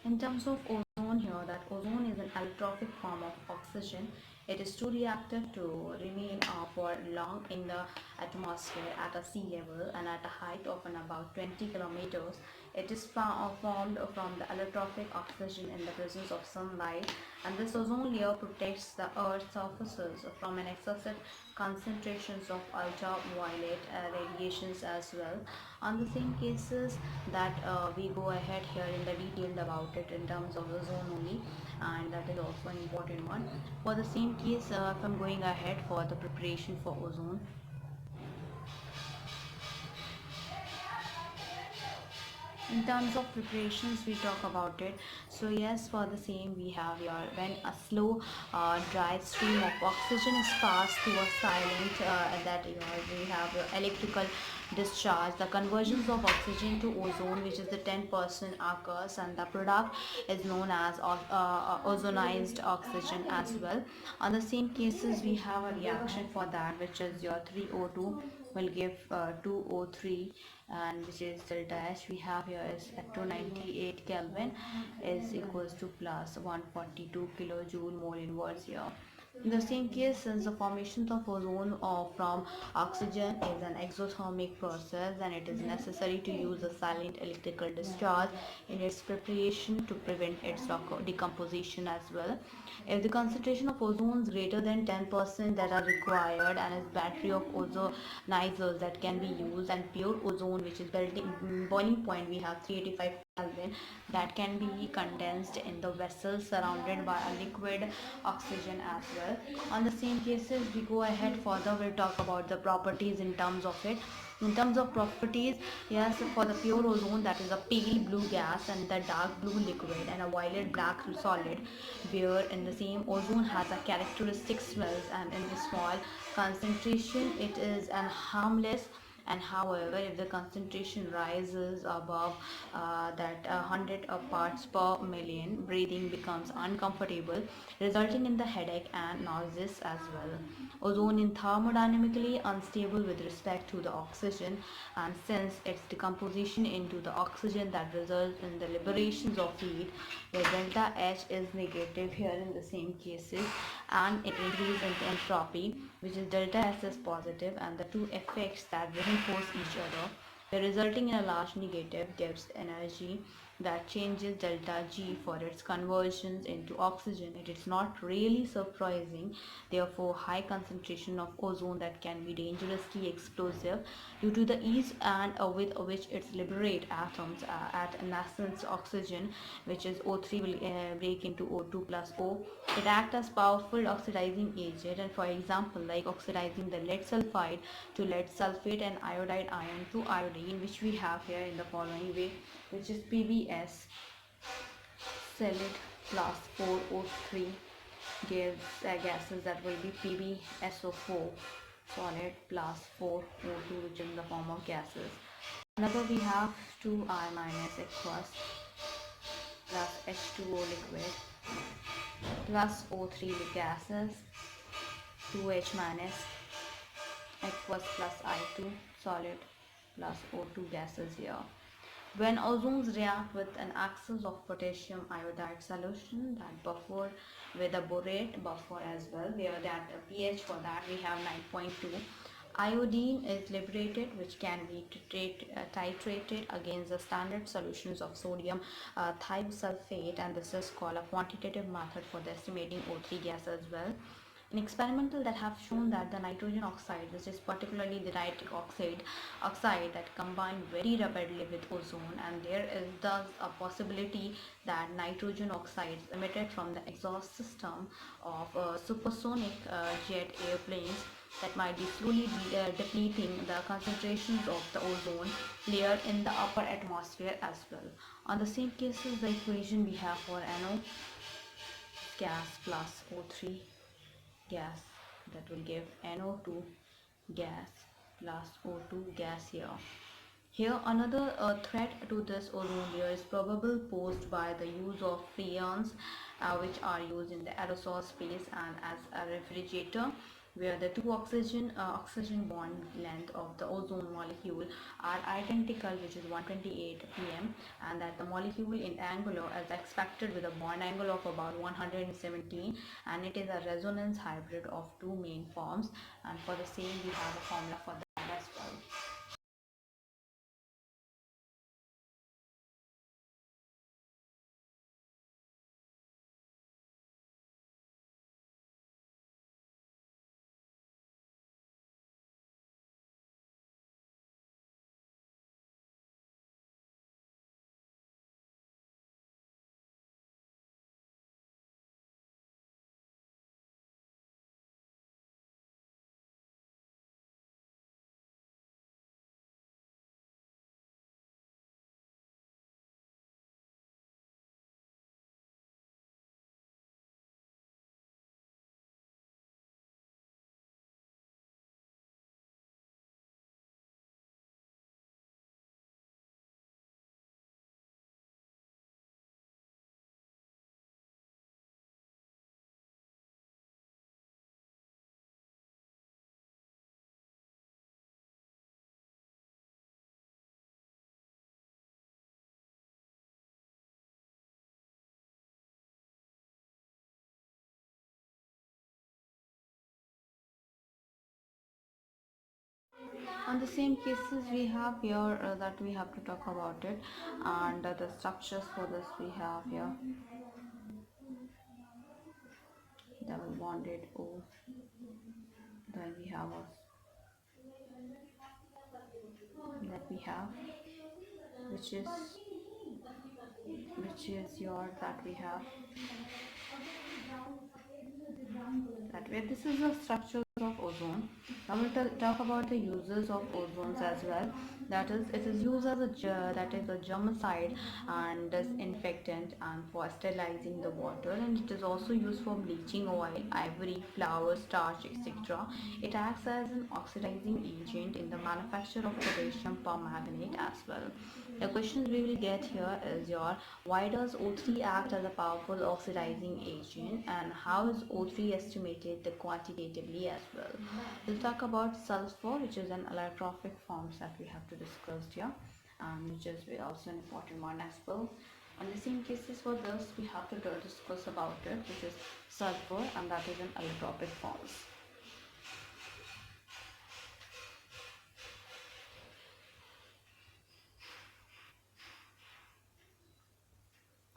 In terms of ozone here, that ozone is an allotrophic form of oxygen. It is too reactive to remain for long in the atmosphere at a sea level and at a height of about 20 kilometers. It is formed from the allotrophic oxygen in the presence of sunlight, and this ozone layer protects the Earth's surfaces from an excessive concentrations of ultraviolet radiations as well. On the same cases that we go ahead here in the detail about it in terms of ozone only, and that is also an important one. For the same case, if I'm going ahead for the preparation for ozone, in terms of preparations we talk about it. So yes, for the same we have here, when a slow dry stream of oxygen is passed to a silent that we have electrical discharge, the conversions of oxygen to ozone, which is the 10% occurs, and the product is known as ozonized oxygen as well. On the same cases we have a reaction for that, which is your 3O2 will give 2O3, and which is delta H we have here is at 298 Kelvin is equals to plus 142 kilojoule mole inverse here. In the same case, since the formation of ozone from oxygen is an exothermic process, and it is necessary to use a silent electrical discharge in its preparation to prevent its decomposition as well. If the concentration of ozone is greater than 10% that are required, and its battery of ozonizers that can be used, and pure ozone, which is boiling point we have 385 Kelvin, that can be condensed in the vessel surrounded by a liquid oxygen as well. On the same cases we go ahead further, we'll talk about the properties in terms of it. In terms of properties, yes, for the pure ozone, that is a pale blue gas and the dark blue liquid and a violet black solid, where in the same ozone has a characteristic smells, and in a small concentration it is an harmless, and however if the concentration rises above that 100 parts per million, breathing becomes uncomfortable, resulting in the headache and nauseous as well. Ozone is thermodynamically unstable with respect to the oxygen, and since its decomposition into the oxygen that results in the liberations of heat, where delta H is negative here in the same cases, and it increases in entropy, which is delta S is positive, and the two effects that reinforce each other, resulting in a large negative gives energy that changes delta G for its conversions into oxygen. It is not really surprising, therefore, high concentration of ozone that can be dangerously explosive due to the ease and with which it liberate atoms at nascent oxygen, which is O3 will break into O2 plus O. It acts as powerful oxidizing agent, and for example, like oxidizing the lead sulfide to lead sulfate and iodide ion to iodine, which we have here in the following way, which is PbS solid plus 4O3 gives gases that will be PbSO4 solid plus 4O2, which is in the form of gases. Another we have 2I minus aqueous plus H2O liquid plus O3 gases, 2H minus aqueous plus I2 solid plus O2 gases here. When ozones react with an excess of potassium iodide solution, that buffer with a borate buffer as well, where that pH for that we have 9.2. Iodine is liberated, which can be titrated against the standard solutions of sodium thiosulfate, and this is called a quantitative method for the estimating O3 gas as well. in experimental that have shown that the nitrogen oxide, which is particularly the nitric oxide that combine very rapidly with ozone, and there is thus a possibility that nitrogen oxides emitted from the exhaust system of supersonic jet airplanes that might be slowly depleting the concentrations of the ozone layer in the upper atmosphere as well. On the same cases, the equation we have for NO gas plus O3 gas, that will give NO2 gas plus O2 gas here. Here another threat to this ozone layer is probably posed by the use of freons, which are used in the aerosol space and as a refrigerator, where the two oxygen bond length of the ozone molecule are identical, which is 128 pm, and that the molecule in angular is expected with a bond angle of about 117, and it is a resonance hybrid of two main forms, and for the same we have a formula for that as well. On the same cases we have here that we have to talk about it, and the structures for this we have here double bonded O, then we have that we have which is your that we have that way. This is the structure of ozone. Now we'll talk about the uses of ozones as well. That is, it is used as a germicide and disinfectant and for sterilizing the water, and it is also used for bleaching oil, ivory, flour, starch, etc. It acts as an oxidizing agent in the manufacture of potassium permanganate as well. The questions we will get here is your why does O3 act as a powerful oxidizing agent, and how is O3 estimated quantitatively as well. We'll talk about sulfur, which is an allotropic forms that we have to discuss here, and which is also an important one as well. On the same cases for this we have to discuss about it, which is sulfur, and that is an allotropic forms.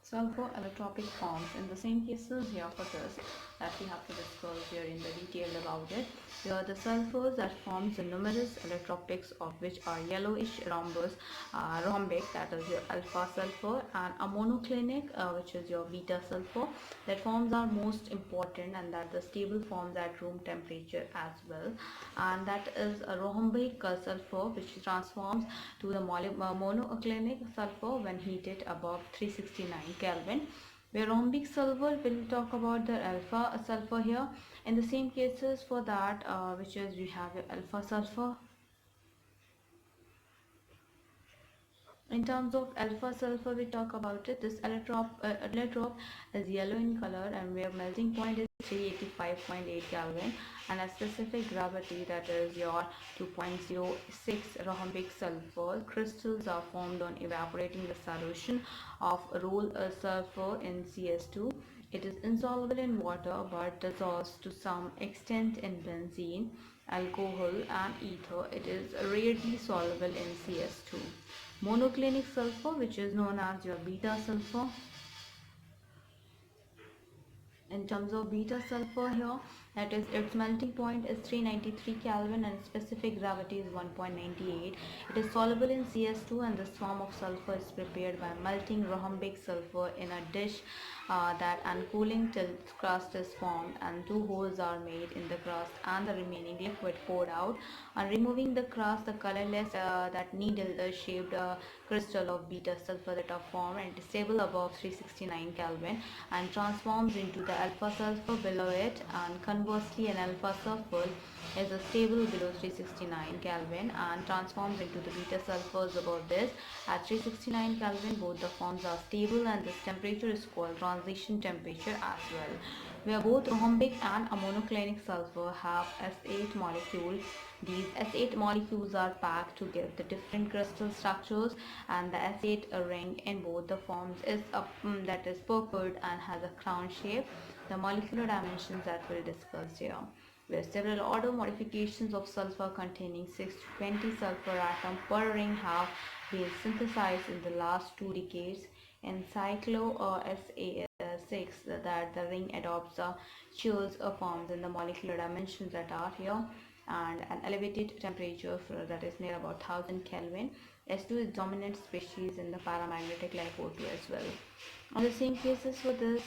Sulfur allotropic forms. In the same cases here for this that we have to discuss here in the detail about it. Here are the sulfurs that forms the numerous allotropics, of which are yellowish rhombic, that is your alpha sulfur, and a monoclinic, which is your beta sulfur. That forms are most important, and that the stable forms at room temperature as well, and that is a rhombic sulfur, which transforms to the monoclinic sulfur when heated above 369 Kelvin. Where rhombic sulfur, we'll talk about the alpha sulfur here. In the same cases for that, which is we have your alpha sulfur. In terms of alpha sulfur, we talk about it. This allotrope is yellow in color, and where melting point is 385.8 Kelvin, and a specific gravity, that is your 2.06. Rhombic sulfur crystals are formed on evaporating the solution of roll sulfur in CS2. It is insoluble in water but dissolves to some extent in benzene, alcohol, and ether. It is rarely soluble in CS2. Monoclinic sulfur, which is known as your beta sulfur. In terms of beta sulfur here, That is, its melting point is 393 Kelvin and specific gravity is 1.98. It is soluble in CS2, and this form of sulfur is prepared by melting rhombic sulfur in a dish and cooling till crust is formed and two holes are made in the crust and the remaining liquid poured out. On removing the crust, the colorless that needle shaped crystal of beta sulfur that are formed and is stable above 369 Kelvin and transforms into the alpha sulfur below it, and conversely an alpha sulfur is stable below 369 Kelvin and transforms into the beta sulfurs above this. At 369 Kelvin, both the forms are stable, and this temperature is called transition temperature as well. Where both rhombic and a monoclinic sulfur have S8 molecule. These S8 molecules are packed to give the different crystal structures, and the S8 ring in both the forms is that is purpled and has a crown shape. The molecular dimensions that we'll discuss here, where several order modifications of sulfur containing 6 to 20 sulfur atom per ring have been synthesized in the last 2 decades. In cyclo-SA6, that the ring adopts Church forms in the molecular dimensions that are here, and an elevated temperature that is near about 1000 Kelvin. S2 is dominant species in the paramagnetic like O2 as well. On the same cases for this,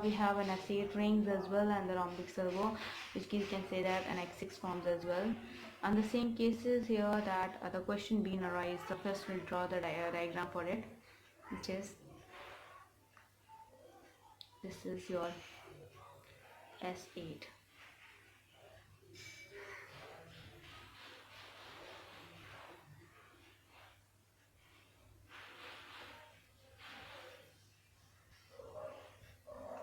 we have an S8 rings as well, and the rhombic sulfur, which you can say that an X6 forms as well. And the same cases here that the question being arise, the first we'll draw the diagram for it, which is this is your S8.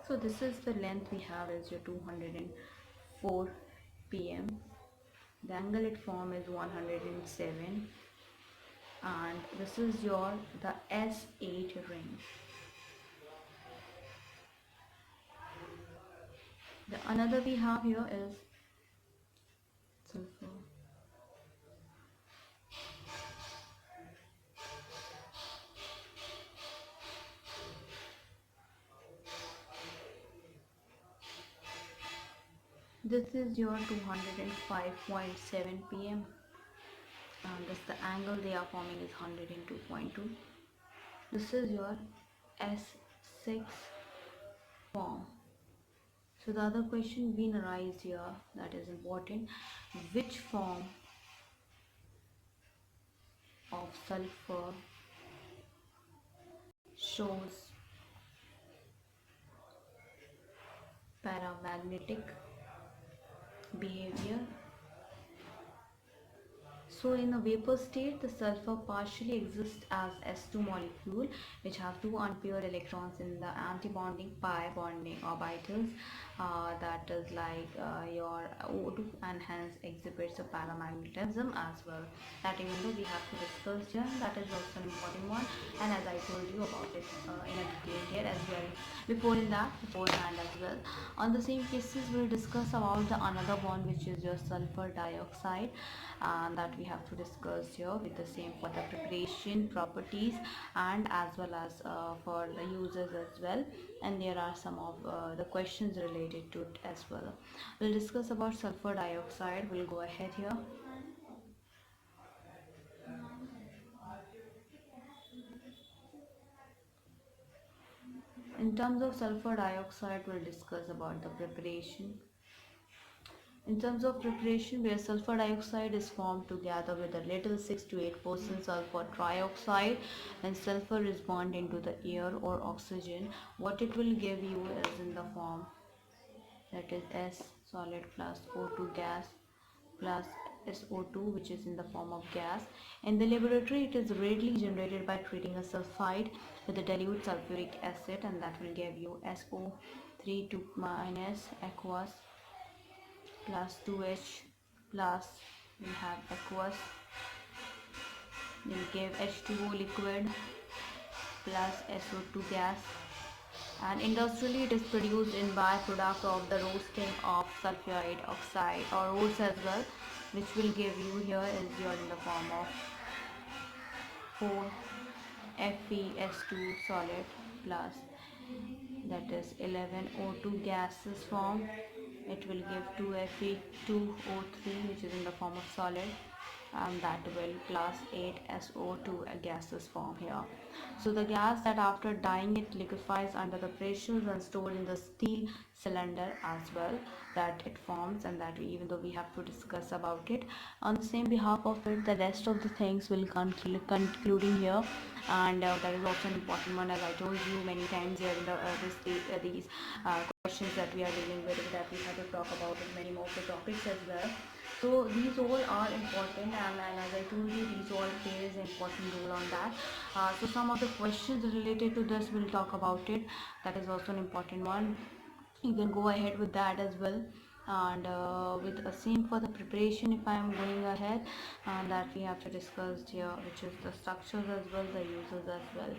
So this is the length we have is your 204 pm. The angle it form is 107, and this is your the S8 ring. The another we have here is sulfur. This is your 205.7 pm, and this the angle they are forming is 102.2. This is your S6 form. So the other question being arise here that is important, which form of sulfur shows paramagnetic behavior? So in a vapor state, the sulfur partially exists as S2 molecule, which have two unpaired electrons in the antibonding pi bonding orbitals, that is like your O2, and hence exhibits a paramagnetism as well. That even though we have to discuss here, that is also an important one, and as I told you about it in a detail here as well beforehand as well. On the same cases, we'll discuss about the another one, which is your sulfur dioxide, that we have to discuss here with the same for the preparation properties and as well as for the users as well, and there are some of the questions related to it as well. We'll discuss about sulfur dioxide. We'll go ahead here. In terms of sulfur dioxide, we'll discuss about the preparation. In terms of preparation, where sulfur dioxide is formed together with a little 6 to 8% sulfur trioxide, and sulfur is bonded into the air or oxygen, what it will give you is in the form that is S solid plus O2 gas plus SO2, which is in the form of gas. In the laboratory, it is readily generated by treating a sulfide with a dilute sulfuric acid, and that will give you SO3 to minus aqueous plus 2H plus we have aqueous, will give H2O liquid plus SO2 gas, and industrially it is produced in byproduct of the roasting of sulfide oxide or ores as well, which will give you here is your in the form of 4FeS2 solid plus that is 11O2 gases form it will give 2Fe2O3, which is in the form of solid, and that will plus 8SO2, a gaseous form here. So the gas that after dyeing it liquefies under the pressure and stored in the steel cylinder as well, that it forms, and that even though we have to discuss about it on the same behalf of it, the rest of the things will concluding here. And that is also an important one, as I told you many times here in these questions that we are dealing with, that we have to talk about in many more topics as well. So these all are important, and as I told you, these all plays an important role on that. So some of the questions related to this, we'll talk about it. That is also an important one. You can go ahead with that as well. And with the same for the preparation, if I am going ahead, that we have to discuss here, which is the structures as well, the uses as well.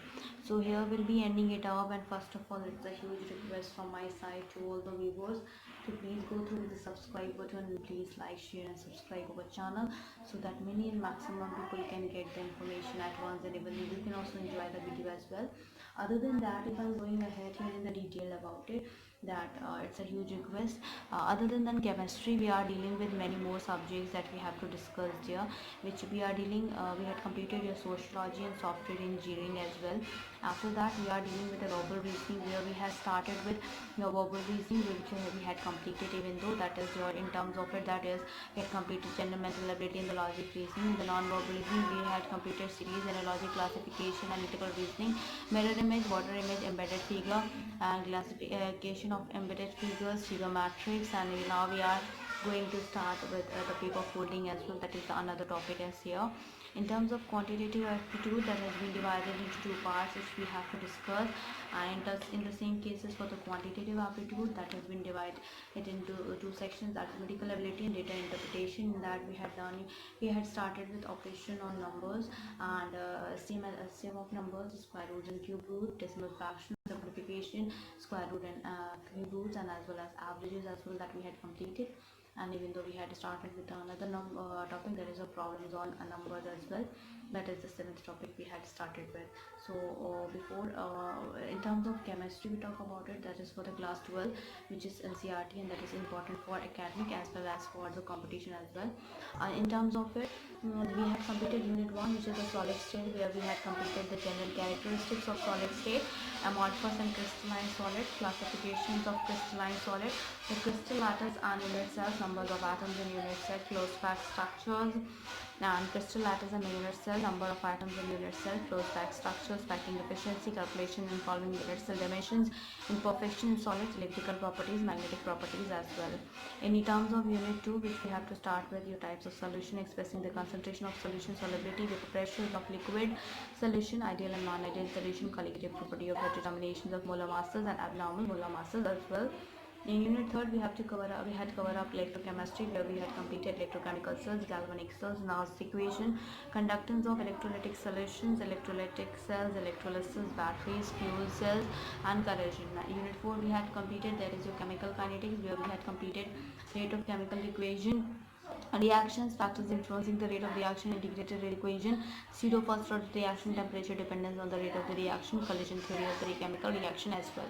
So here we'll be ending it up, and first of all, it's a huge request from my side to all the viewers to please go through the subscribe button, and please like, share and subscribe our channel, so that many and maximum people can get the information at once, and even you can also enjoy the video as well. Other than that, if I'm going ahead here in the detail about it, that it's a huge request. Other than chemistry, we are dealing with many more subjects that we have to discuss here, which we are dealing we had completed your sociology and software engineering as well. After that, we are dealing with the verbal reasoning, where we have started with your verbal reasoning, which we had completed, even though that is your in terms of it, that is we had completed general mental ability in the logic reasoning. The non-verbal reasoning, we had completed series, analogy, classification, analytical reasoning, mirror image, water image, embedded figure, and classification of embedded figures, trigonometrics, and now we are going to start with the paper folding as well. That is another topic as here. In terms of quantitative aptitude, that has been divided into two parts, which we have to discuss. And in the same cases for the quantitative aptitude, that has been divided into two sections, arithmetical ability and data interpretation. In that we had started with operation on numbers, and sum of numbers, square roots and cube root, decimal fraction, simplification, square root and cube roots, and as well as averages as well, that we had completed. And even though we had started with another topic, that is a problems on numbers as well, that is the seventh topic we had started with. So before in terms of chemistry, we talk about it, that is for the class 12, which is NCRT, and that is important for academic as well as for the competition as well. In terms of it, we have completed unit 1, which is the solid state, where we had completed the general characteristics of solid state, amorphous and crystalline solid, classifications of crystalline solid, the crystal lattice and unit cells, numbers of atoms in unit cell, closed packed structures, and crystal lattice and unit cell, number of atoms in unit cell, closed packed structures, packing efficiency, calculation involving unit cell dimensions, imperfection in solids, electrical properties, magnetic properties as well. In terms of unit 2, which we have to start with your types of solution, expressing the concentration of solution, solubility with pressures of liquid solution, ideal and non-ideal solution, colligative property of the determinations of molar masses and abnormal molar masses as well. In unit 3, we had covered up electrochemistry, where we had completed electrochemical cells, galvanic cells, Nernst equation, conductance of electrolytic solutions, electrolytic cells, electrolysis, batteries, fuel cells, and corrosion. Unit 4, we had completed, that is your chemical kinetics, where we had completed rate of chemical equation, reactions, factors influencing the rate of reaction, integrated rate equation, pseudo first order reaction, temperature dependence on the rate of the reaction, collision theory of the chemical reaction as well.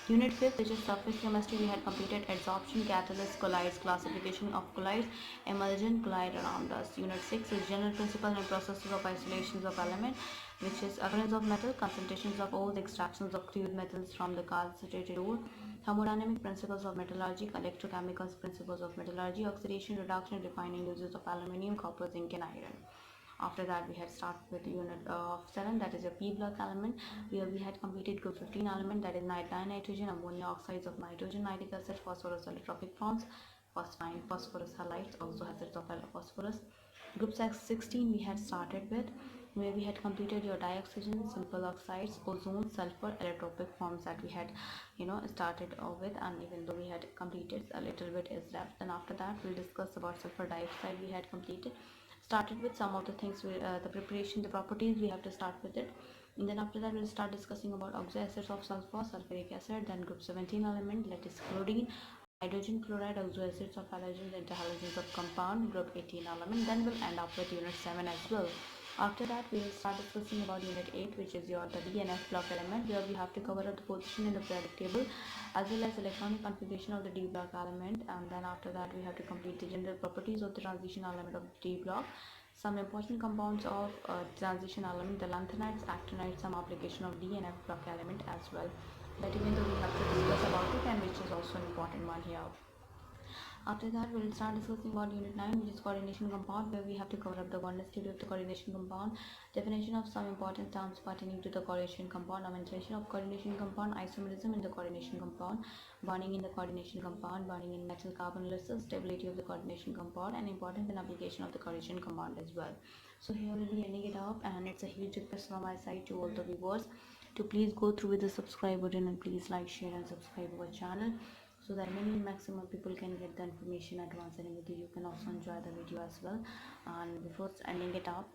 Unit 5, which is surface chemistry, we had completed adsorption, catalyst, colloids, classification of colloids, emulsion, colloid around us. Unit 6 is general principles and processes of isolations of element, which is occurrence of metal, concentrations of ores, extractions of crude metals from the concentrated ore, thermodynamic principles of metallurgy, electrochemical principles of metallurgy, oxidation, reduction, refining uses of aluminium, copper, zinc, and iron. After that, we had started with unit 7, that is a p block element, where we had completed group 15 element, that is nitrogen, ammonia, oxides of nitrogen, nitric acid, phosphorus, allotropic forms, phosphorus halides, also acids of phosphorus. Group 16 we had started with, where we had completed your dioxygen, simple oxides, ozone, sulfur, allotropic forms, that we had started with, and even though we had completed, a little bit is left. And after that, we'll discuss about sulfur dioxide. We had started with some of the things, the preparation, the properties, we have to start with it. And then after that, we'll start discussing about oxides of sulfur, sulfuric acid, then group 17 element, that is chlorine, hydrogen chloride, oxides of halogens, interhalogens of compound, group 18 element. Then we'll end up with unit 7 as well. After that, we will start discussing about Unit 8, which is the D and F block element, where we have to cover up the position in the periodic table as well as electronic configuration of the D block element. And then after that, we have to complete the general properties of the transition element of the D block, some important compounds of transition element, the lanthanides, actinides, some application of D and F block element as well. But even though we have to discuss about it, and which is also an important one here. After that, we will start discussing about Unit 9, which is coordination compound, where we have to cover up the oneness theory of the coordination compound, definition of some important terms pertaining to the coordination compound, nomenclature of coordination compound, isomerism in the coordination compound, bonding in the coordination compound, bonding in metal carbonylysis, stability of the coordination compound, and importance and application of the coordination compound as well. So here we'll be ending it up, and it's a huge request from my side to all the viewers to please go through with the subscribe button and please like, share, and subscribe our channel, so that many maximum people can get the information at once, and you can also enjoy the video as well. And before ending it up,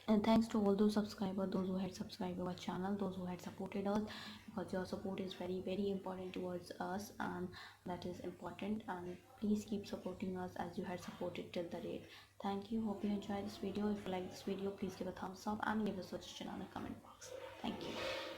and thanks to all those subscribers, those who had subscribed our channel, those who had supported us, because your support is very important towards us, and that is important. And please keep supporting us as you had supported till the date. Thank you. Hope you enjoy this video. If you like this video, please give a thumbs up and give a suggestion on the comment box. Thank you.